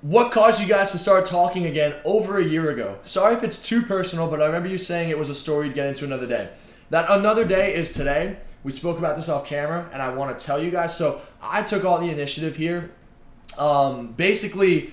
What caused you guys to start talking again over a year ago? Sorry if it's too personal, but I remember you saying it was a story you'd get into another day. That another day is today. We spoke about this off camera, and I want to tell you guys. So I took all the initiative here. Basically,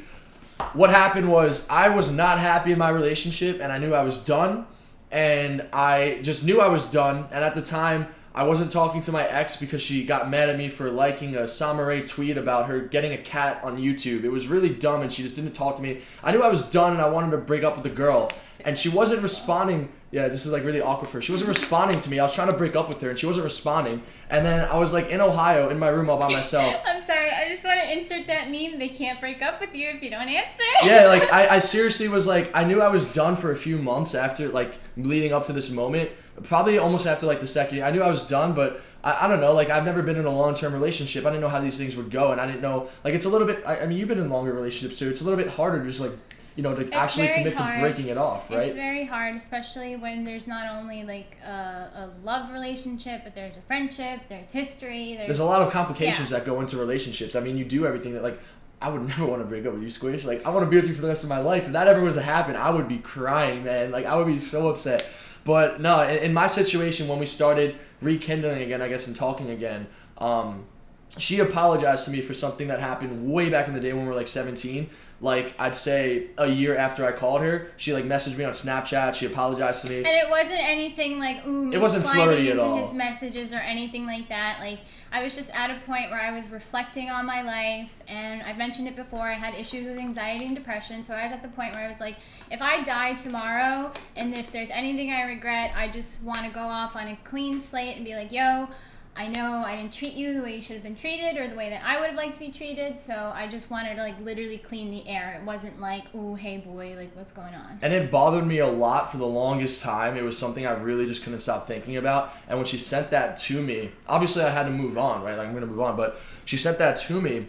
what happened was I was not happy in my relationship, and I knew I was done. And I just knew I was done. And at the time, I wasn't talking to my ex because she got mad at me for liking a Samurai tweet about her getting a cat on YouTube. It was really dumb, and she just didn't talk to me. I knew I was done, and I wanted to break up with the girl. And she wasn't responding. Yeah, this is like really awkward for her. She wasn't responding to me. I was trying to break up with her, and she wasn't responding. And then I was like in Ohio, in my room all by myself. I'm sorry, I just want to insert that meme. They can't break up with you if you don't answer. Yeah, like I seriously was like, I knew I was done for a few months after, like, leading up to this moment. Probably almost after like the second year. I knew I was done, but I don't know, like I've never been in a long-term relationship. I didn't know how these things would go, and I didn't know, like it's a little bit, I mean, you've been in longer relationships too. It's a little bit harder to just like, you know, to actually commit to breaking it off, right? It's very hard, especially when there's not only like a love relationship, but there's a friendship, there's history. There's a lot of complications that go into relationships. I mean, you do everything that, like, I would never want to break up with you, Squish. Like, I want to be with you for the rest of my life. If that ever was to happen, I would be crying, man. Like, I would be so upset. But no, in my situation, when we started rekindling again, I guess, and talking again, she apologized to me for something that happened way back in the day when we were like 17. Like, I'd say a year after I called her, she like messaged me on Snapchat. She apologized to me. And it wasn't anything like, ooh, it wasn't flirty at all. His messages or anything like that. Like, I was just at a point where I was reflecting on my life, and I've mentioned it before, I had issues with anxiety and depression, so I was at the point where I was like, if I die tomorrow, and if there's anything I regret, I just want to go off on a clean slate and be like, yo, I know I didn't treat you the way you should have been treated or the way that I would have liked to be treated, so I just wanted to like literally clean the air. It wasn't like, ooh, hey boy, like what's going on? And it bothered me a lot for the longest time. It was something I really just couldn't stop thinking about. And when she sent that to me, obviously I had to move on, right? Like, I'm going to move on, but she sent that to me.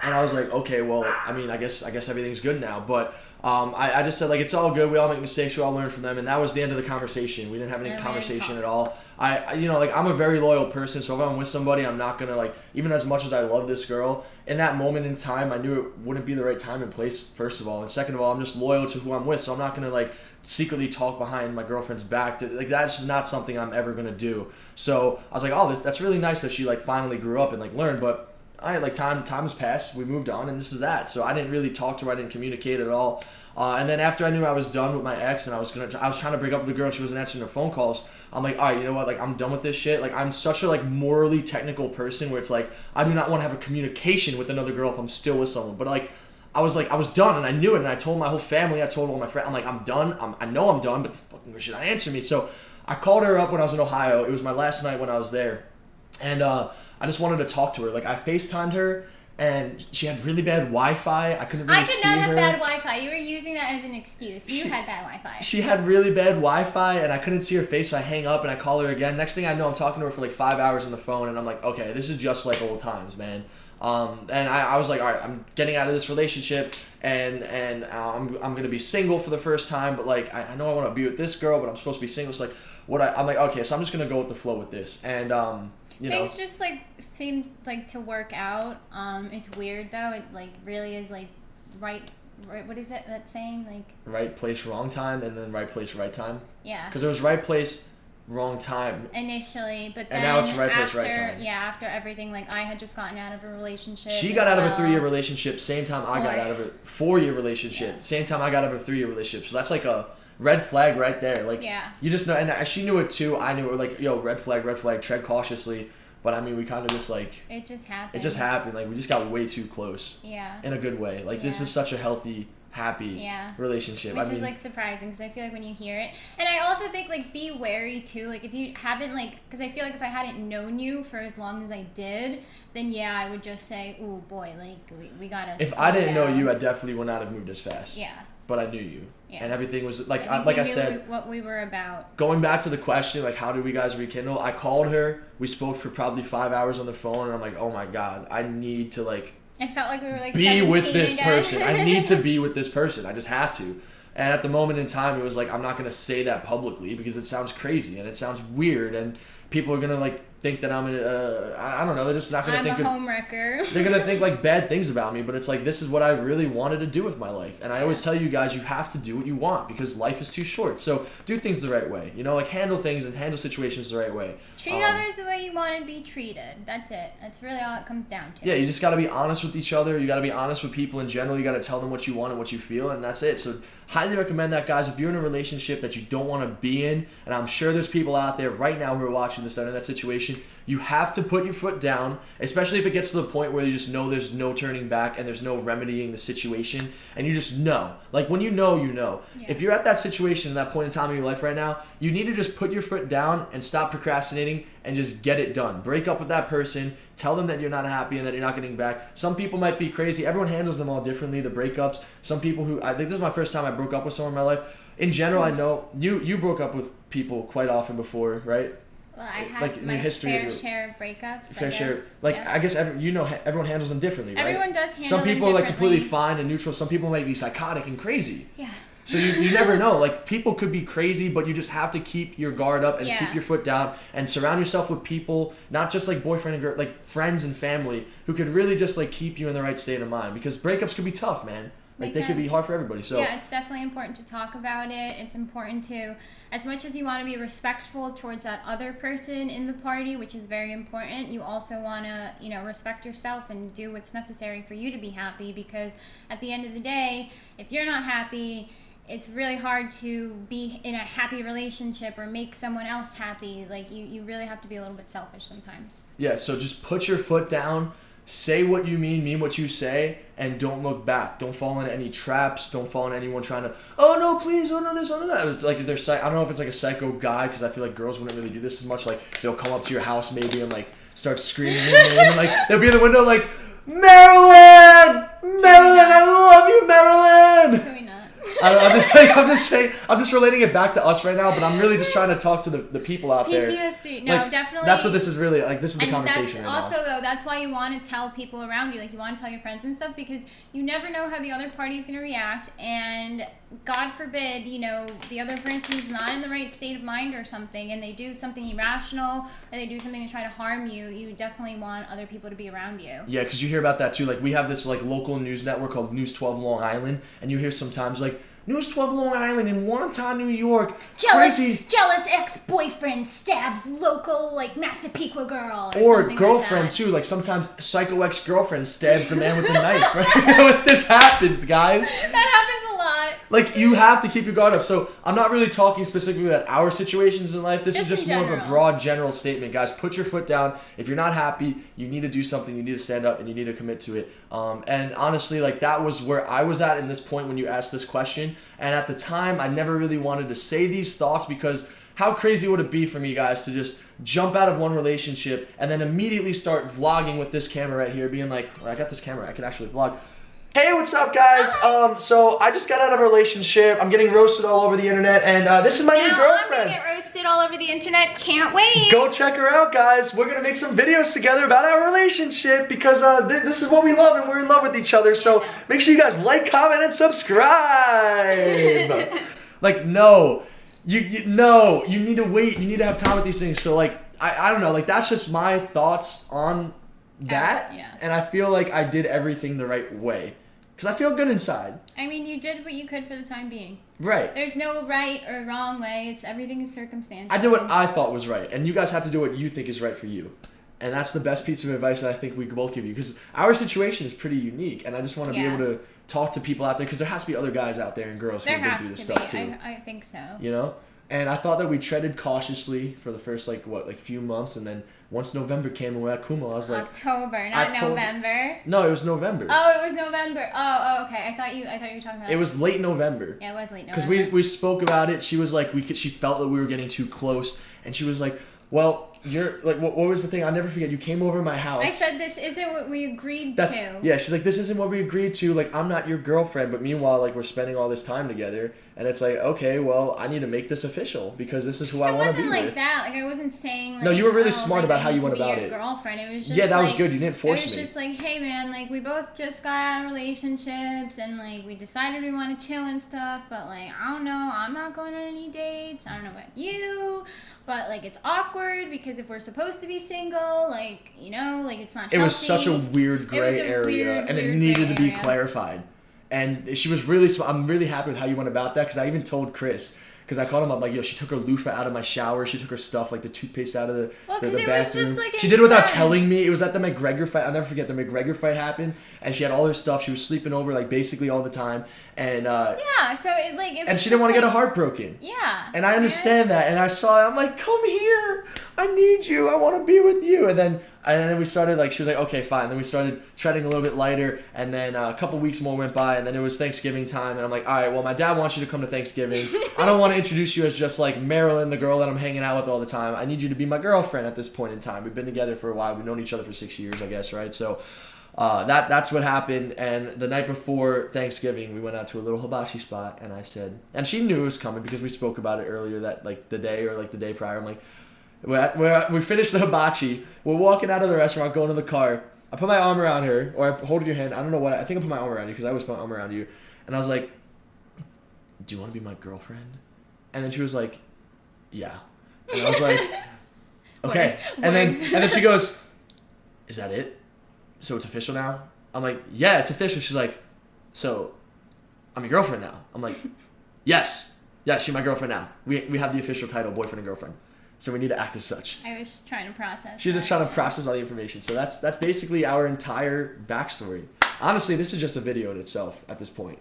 And I was like, okay, well, I mean, I guess everything's good now. But I just said, like, it's all good. We all make mistakes. We all learn from them. And that was the end of the conversation. We didn't have any conversation at all. You know, like, I'm a very loyal person. So if I'm with somebody, I'm not going to, like, even as much as I love this girl, in that moment in time, I knew it wouldn't be the right time and place, first of all. And second of all, I'm just loyal to who I'm with. So I'm not going to, like, secretly talk behind my girlfriend's back. Like, that's just not something I'm ever going to do. So I was like, oh, that's really nice that she, like, finally grew up and, like, learned. But all right, like time has passed, we moved on, and this is that. So I didn't really talk to her, I didn't communicate at all. And then after I knew I was done with my ex and I was trying to break up with the girl and she wasn't answering her phone calls, I'm like, all right, you know what, like I'm done with this shit. Like I'm such a like morally technical person where it's like I do not want to have a communication with another girl if I'm still with someone. But like I was done, and I knew it, and I told my whole family, I told all my friends, I'm like, I'm done, I know I'm done, but this fucking girl should not answer me. So I called her up when I was in Ohio. It was my last night when I was there, and I just wanted to talk to her. Like I FaceTimed her, and she had really bad Wi-Fi. I couldn't really see her. I did not have bad Wi-Fi. You were using that as an excuse. You had bad Wi-Fi. She had really bad Wi-Fi, and I couldn't see her face, so I hang up and I call her again. Next thing I know, I'm talking to her for like 5 hours on the phone, and I'm like, okay, this is just like old times, man. And I was like, all right, I'm getting out of this relationship, and I'm gonna be single for the first time, but like I know I want to be with this girl, but I'm supposed to be single. So like, I'm like, okay, so I'm just gonna go with the flow with this, and you know, things just like seem like to work out. It's weird though. It like really is like right. What is that saying? Like right place, wrong time, and then right place, right time. Yeah. Because it was right place, wrong time initially, but then and now it's right place, right time. Yeah, after everything, like I had just gotten out of a relationship. She got out of a 3-year relationship, same time I got out of a 4-year relationship, same time I got out of a 3-year relationship. So that's like a red flag right there. Like you just know, and she knew it too. I knew it. Like, yo, red flag, tread cautiously. But I mean, we kind of just like it just happened. It just happened. Like we just got way too close. Yeah. In a good way. Like this is such a healthy, happy relationship. Which is like surprising because I feel like when you hear it, and I also think like be wary too. Like if you haven't like, because I feel like if I hadn't known you for as long as I did, then I would just say, ooh boy, like we gotta. If I didn't know you, I definitely would not have moved as fast. Yeah. But I knew you. Yeah. And everything was like I said, what we were about. Going back to the question, like how did we guys rekindle? I called her. We spoke for probably 5 hours on the phone, and I'm like, oh my god, I need to like. It felt like we were like be with this again. person. I need to be with this person. I just have to. And at the moment in time, it was like I'm not gonna say that publicly because it sounds crazy and it sounds weird, and people are gonna like think that I'm I don't know, they're just not gonna think I'm a homewrecker. they're gonna think like bad things about me. But it's like, this is what I really wanted to do with my life, and I always tell you guys, you have to do what you want because life is too short. So do things the right way, you know, like handle things and handle situations the right way. Treat others the way you want to be treated. That's it. That's really all it comes down to. Yeah, you just got to be honest with each other. You got to be honest with people in general. You got to tell them what you want and what you feel, and that's it. So highly recommend that, guys. If you're in a relationship that you don't want to be in, and I'm sure there's people out there right now who are watching this that are in that situation, you have to put your foot down, especially if it gets to the point where you just know there's no turning back and there's no remedying the situation, and you just know. Like, when you know, you know. Yeah. If you're at that situation, that point in time in your life right now, you need to just put your foot down and stop procrastinating and just get it done. Break up with that person. Tell them that you're not happy and that you're not getting back. Some people might be crazy. Everyone handles them all differently, the breakups. Some people who, I think this is my first time I broke up with someone in my life. In general, I know you broke up with people quite often before, right? Well, I had like in my your history fair of share of breakups. Fair share. Like, yeah. I guess everyone handles them differently, right? Everyone does handle Some people them are like completely differently. fine and neutral. Some people might be psychotic and crazy. Yeah. So you never know. Like, people could be crazy, but you just have to keep your guard up and Yeah. keep your foot down and surround yourself with people, not just like boyfriend and girl, like friends and family who could really just like keep you in the right state of mind, because breakups could be tough, man. Like, they could be hard for everybody. So yeah, it's definitely important to talk about it. It's important to, as much as you want to be respectful towards that other person in the party, which is very important, you also want to, you know, respect yourself and do what's necessary for you to be happy, because at the end of the day, if you're not happy, it's really hard to be in a happy relationship or make someone else happy. Like, you really have to be a little bit selfish sometimes. yeah, so just put your foot down. Say what you mean what you say, and don't look back. Don't fall into any traps. Don't fall into anyone trying to, oh no, please, oh no this, oh no that. It's like, if they're I don't know if it's like a psycho guy, because I feel like girls wouldn't really do this as much. Like, they'll come up to your house maybe and like start screaming your name, and like they'll be in the window like, Marilyn, I love you, Marilyn. Can we not? I'm just relating it back to us right now, but I'm really just trying to talk to the people out there. PTSD. No, like, definitely. That's what this is really like. This is the and conversation right also, now. though, that's why you want to tell people around you. Like, you want to tell your friends and stuff, because you never know how the other party is going to react. And God forbid, you know, the other person's not in the right state of mind or something, and they do something irrational, or they do something to try to harm you. You definitely want other people to be around you. Yeah, because you hear about that too. Like, we have this like local news network called News 12 Long Island, and you hear sometimes like, News 12 Long Island in Wonton, New York. Jealous Crazy. ex-boyfriend stabs local, like, Massapequa girl. Or something girlfriend like that. too. Like, sometimes psycho ex-girlfriend stabs the man with the knife. Right? You know what? This happens, guys. That happens a lot. Like, you have to keep your guard up. So I'm not really talking specifically about our situations in life. This is just in more of a general. broad, general statement, guys. Put your foot down. If you're not happy, you need to do something. You need to stand up and you need to commit to it. And honestly, like, that was where I was at in this point when you asked this question. And at the time, I never really wanted to say these thoughts, because how crazy would it be for me, guys, to just jump out of one relationship and then immediately start vlogging with this camera right here, being like, well, I got this camera, I could actually vlog. Hey, what's up, guys? So I just got out of a relationship. I'm getting roasted all over the internet, and this is my new girlfriend. I'm gonna get roasted all over the internet. Can't wait. Go check her out, guys. We're gonna make some videos together about our relationship, because this is what we love, and we're in love with each other. So make sure you guys like, comment, and subscribe. Like, no, you need to wait. You need to have time with these things. So like, I don't know. Like, that's just my thoughts on that. Yeah. And I feel like I did everything the right way, because I feel good inside. I mean, you did what you could for the time being. Right. There's no right or wrong way. It's everything is circumstantial. I did what I thought was right, and you guys have to do what you think is right for you. And that's the best piece of advice that I think we could both give you, because our situation is pretty unique, and I just want to be able to talk to people out there, because there has to be other guys out there and girls who have been through this stuff too. I think so. You know? And I thought that we treaded cautiously for the first few months, and then once November came and we're at Kumo, I was like, October, not November. No, it was November. Oh, it was November. Oh, okay. I thought you were talking about. It was late November. Yeah, it was late November. Because we spoke about it. She was like, she felt that we were getting too close, and she was like, well, you're like, what was the thing? I'll never forget. You came over to my house. I said, this isn't what we agreed to. Yeah, she's like, this isn't what we agreed to. Like, I'm not your girlfriend, but meanwhile, like, we're spending all this time together. And it's like, okay, well, I need to make this official because this is who I want to be with. It wasn't like that. Like, I wasn't saying, like, no, you were really smart about I how you need went to be about your it. Girlfriend. It was just yeah, that was like, good. You didn't force me. It was just like, hey, man, like, we both just got out of relationships and, like, we decided we want to chill and stuff, but, like, I don't know. I'm not going on any dates. I don't know about you, but, like, it's awkward because if we're supposed to be single, like, you know, like, it's not healthy. It was such a weird gray area, and it needed to be clarified. And she was really smart. I'm really happy with how you went about that because I even told Chris, because I called him up like, yo, she took her loofah out of my shower. She took her stuff, like the toothpaste out of the bathroom. Was just, like, she did it without telling me. It was at the McGregor fight. I'll never forget, the McGregor fight happened, and she had all her stuff. She was sleeping over like basically all the time. And yeah, so it like it was, and she didn't want to get her heart broken. Yeah. And I understand that. And I saw it. I'm like, come here. I need you. I want to be with you. And then we started, like, she was like, okay, fine. And then we started treading a little bit lighter. And then a couple weeks more went by. And then it was Thanksgiving time. And I'm like, all right, well, my dad wants you to come to Thanksgiving. I don't want to introduce you as just, like, Marilyn, the girl that I'm hanging out with all the time. I need you to be my girlfriend at this point in time. We've been together for a while. We've known each other for 6 years, I guess, right? So that's what happened. And the night before Thanksgiving, we went out to a little hibachi spot. And I said, and she knew it was coming because we spoke about it earlier that, like, the day or, like, the day prior. I'm like, we finished the hibachi. We're walking out of the restaurant, going to the car. I put my arm around her, or I hold your hand. I don't know what. I think I put my arm around you because I always put my arm around you. And I was like, do you want to be my girlfriend? And then she was like, yeah. And I was like, okay. And then she goes, is that it? So it's official now? I'm like, yeah, it's official. She's like, so I'm your girlfriend now. I'm like, yes. Yeah, she's my girlfriend now. We have the official title, boyfriend and girlfriend. So we need to act as such. I was just trying to process. She's just trying to process all the information. So that's basically our entire backstory. Honestly, this is just a video in itself at this point.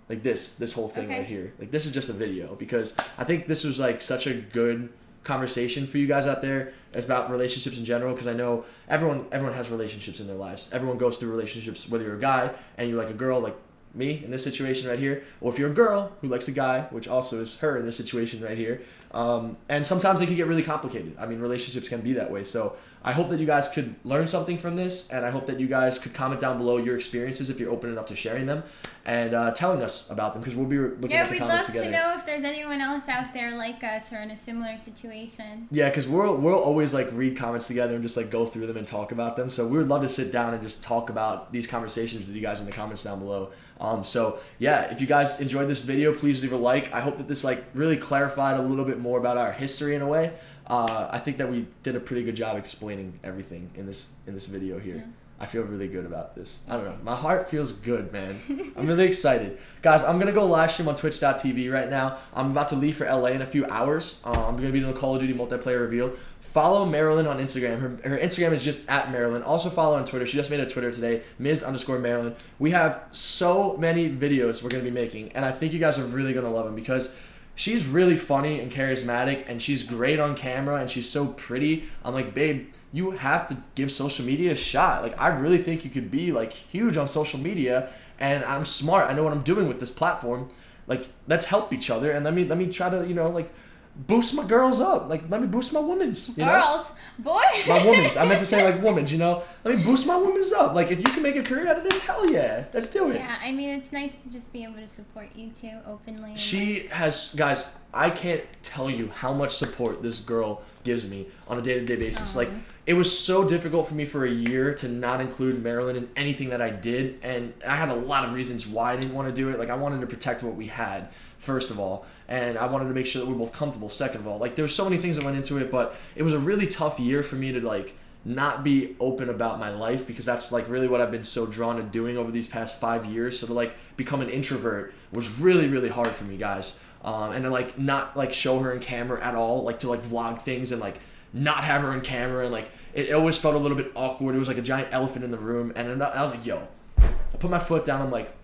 Like this whole thing right here. Like, this is just a video because I think this was, like, such a good conversation for you guys out there. It's about relationships in general because I know everyone has relationships in their lives. Everyone goes through relationships, whether you're a guy and you like a girl, like me in this situation right here, or if you're a girl who likes a guy, which also is her in this situation right here. And sometimes they can get really complicated. I mean, relationships can be that way. So I hope that you guys could learn something from this, and I hope that you guys could comment down below your experiences if you're open enough to sharing them and telling us about them because we'll be looking at the comments together. Yeah, we'd love to know if there's anyone else out there like us or in a similar situation. Yeah, because we'll always, like, read comments together and just, like, go through them and talk about them. So we would love to sit down and just talk about these conversations with you guys in the comments down below. So yeah, if you guys enjoyed this video, please leave a like. I hope that this, like, really clarified a little bit more about our history in a way. I think that we did a pretty good job explaining everything in this video here. Yeah. I feel really good about this. I don't know. My heart feels good, man. I'm really excited. Guys, I'm going to go live stream on twitch.tv right now. I'm about to leave for LA in a few hours. I'm going to be doing the Call of Duty multiplayer reveal. Follow Marilyn on Instagram. Her Instagram is just @Marilyn. Also follow on Twitter. She just made a Twitter today, Ms_Marilyn. We have so many videos we're going to be making, and I think you guys are really going to love them because she's really funny and charismatic, and she's great on camera, and she's so pretty. I'm like, babe, you have to give social media a shot. Like, I really think you could be, like, huge on social media, and I'm smart. I know what I'm doing with this platform. Like, let's help each other, and let me try to, you know, like, boost my girls up. Like, let me boost my women's, you girls, know? boy. My women's. I meant to say, like, women's, you know? Let me boost my women's up. Like, if you can make a career out of this, hell yeah. Let's do it. Yeah, I mean, it's nice to just be able to support you too, openly. She has, guys, I can't tell you how much support this girl gives me on a day-to-day basis. Like, it was so difficult for me for a year to not include Marilyn in anything that I did, and I had a lot of reasons why I didn't want to do it. Like, I wanted to protect what we had, first of all, and I wanted to make sure that we were both comfortable, second of all. Like, there were so many things that went into it, but it was a really tough year for me to, like, not be open about my life because that's, like, really what I've been so drawn to doing over these past 5 years. So to, like, become an introvert was really, really hard for me, guys. And to, like, not, like, show her in camera at all, like, to, like, vlog things and, like, not have her in camera, and, like, it always felt a little bit awkward. It was like a giant elephant in the room, and I was like, yo, I put my foot down. I'm like,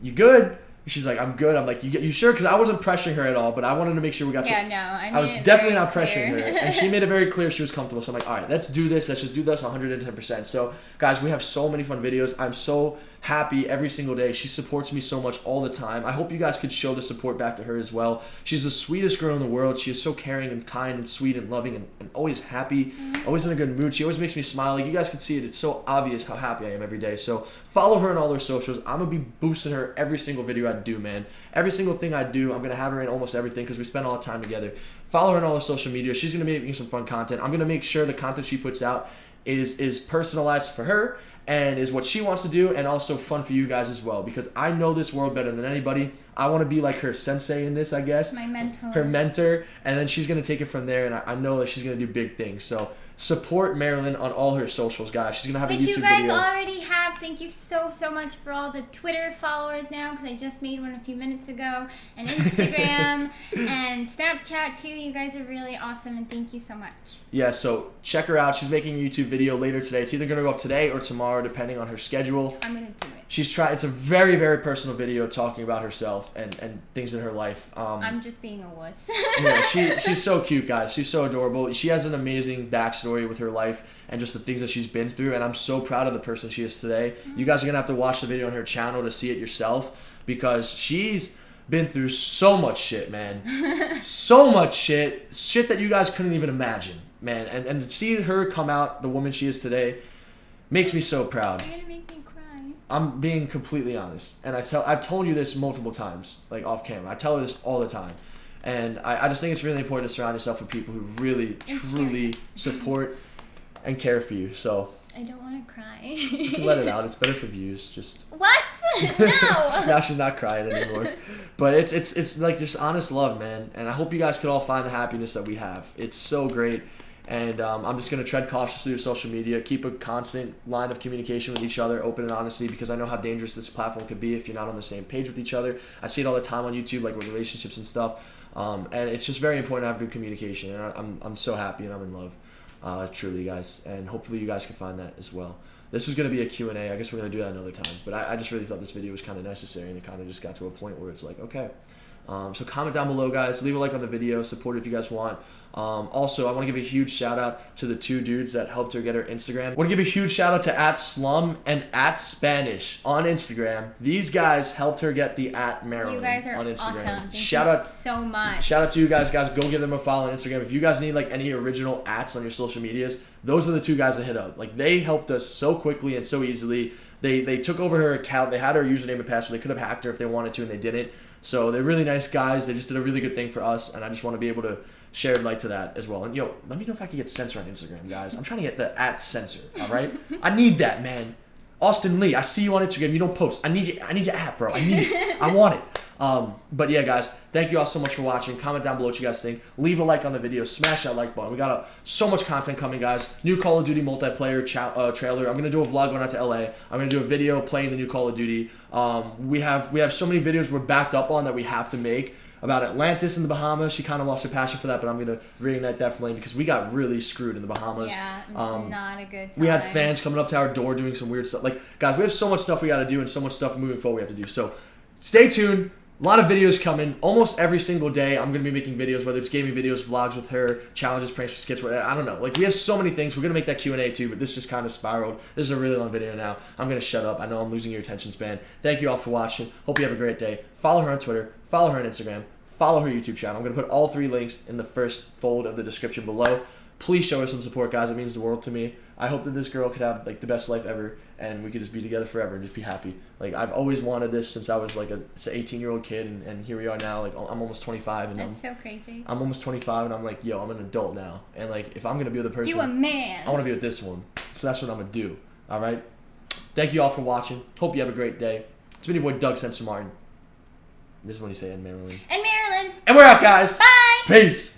you good? She's like, I'm good. I'm like, you sure? Because I wasn't pressuring her at all, but I wanted to make sure we got. Yeah, no, I was definitely not pressuring her, and she made it very clear she was comfortable. So I'm like, all right, let's do this. Let's just do this 110%. So guys, we have so many fun videos. I'm so happy every single day. She supports me so much all the time. I hope you guys could show the support back to her as well. She's the sweetest girl in the world. She is so caring and kind and sweet and loving and always happy, always in a good mood. She always makes me smile. Like, you guys can see it. It's so obvious how happy I am every day. So follow her on all her socials. I'm going to be boosting her every single video I do, man. Every single thing I do, I'm going to have her in almost everything because we spend all the time together. Follow her on all her social media. She's going to be making some fun content. I'm going to make sure the content she puts out is personalized for her and is what she wants to do, and also fun for you guys as well, because I know this world better than anybody. I want to be like her sensei in this, I guess. My mentor. Her mentor, and then she's going to take it from there, and I know that she's going to do big things. So support Marilyn on all her socials, guys. She's going to have a YouTube video. Which you guys already have. Thank you so much for all the Twitter followers now, because I just made one a few minutes ago, and Instagram and Snapchat too. You guys are really awesome, and thank you so much. Yeah, so check her out. She's making a YouTube video later today. It's either going to go up today or tomorrow, depending on her schedule. I'm going to do it. It's a very, very personal video talking about herself and things in her life. I'm just being a wuss. Yeah, she's so cute, guys. She's so adorable. She has an amazing backstory with her life and just the things that she's been through, and I'm so proud of the person she is today. You guys are going to have to watch the video on her channel to see it yourself, because she's been through so much shit, man. So much shit that you guys couldn't even imagine, man. And to see her come out the woman she is today makes me so proud. You're gonna make me cry. I'm being completely honest, and I've told you this multiple times, like off camera. I tell her this all the time, and I just think it's really important to surround yourself with people who really, truly support and care for you. So I don't want to cry. you can let it out. It's better for views. Just what? No. Now she's not crying anymore. But it's like just honest love, man. And I hope you guys could all find the happiness that we have. It's so great. And I'm just going to tread cautiously with social media, keep a constant line of communication with each other, open and honestly, because I know how dangerous this platform could be if you're not on the same page with each other. I see it all the time on YouTube, like with relationships and stuff. And it's just very important to have good communication. And I'm so happy and I'm in love, truly, guys. And hopefully you guys can find that as well. This was going to be a Q&A. I guess we're going to do that another time. But I just really thought this video was kind of necessary, and it kind of just got to a point where it's like, okay. So comment down below, guys. Leave a like on the video. Support it if you guys want. Also, I want to give a huge shout out to the two dudes that helped her get her Instagram. I want to give a huge shout out to @Slum and @Spanish on Instagram. These guys helped her get the @Marilyn You guys are on Instagram. awesome. Thank Shout you out so much. Shout out to you guys. Guys, go give them a follow on Instagram. If you guys need like any original @ on your social medias, those are the two guys that hit up. Like, they helped us so quickly and so easily. They took over her account. They had her username and password. They could have hacked her if they wanted to, and they didn't. So they're really nice guys. They just did a really good thing for us, and I just want to be able to share light to that as well. And yo, let me know if I can get Censor on Instagram, guys. I'm trying to get the @Censor. All right, I need that, man. Austin Lee, I see you on Instagram. You don't post. I need your @, bro. I need it. I want it. But yeah, guys, thank you all so much for watching. Comment down below what you guys think. Leave a like on the video. Smash that like button. We got so much content coming, guys. New Call of Duty multiplayer trailer. I'm gonna do a vlog going out to LA. I'm gonna do a video playing the new Call of Duty. We have so many videos we're backed up on that we have to make about Atlantis in the Bahamas. She kind of lost her passion for that, but I'm gonna reignite that flame because we got really screwed in the Bahamas. Yeah, it's not a good time. We had fans coming up to our door doing some weird stuff. Like, guys, we have so much stuff we got to do and so much stuff moving forward we have to do. So stay tuned. A lot of videos coming almost every single day. I'm going to be making videos, whether it's gaming videos, vlogs with her, challenges, pranks, skits, I don't know. Like, we have so many things. We're going to make that Q&A too, but this just kind of spiraled. This is a really long video now. I'm going to shut up. I know I'm losing your attention span. Thank you all for watching. Hope you have a great day. Follow her on Twitter. Follow her on Instagram. Follow her YouTube channel. I'm going to put all 3 links in the first fold of the description below. Please show her some support, guys. It means the world to me. I hope that this girl could have like the best life ever, and we could just be together forever and just be happy. Like, I've always wanted this since I was like a 18-year-old kid, and here we are now. Like, I'm almost 25, and That's so crazy. I'm almost 25, and I'm like, yo, I'm an adult now, and like, if I'm gonna be with a person, You a man. I want to be with this one. So that's what I'm gonna do. All right. Thank you all for watching. Hope you have a great day. It's been your boy Doug Censor Martin. This is when you say, and Marilyn. And Marilyn. And we're out, guys. Bye. Peace.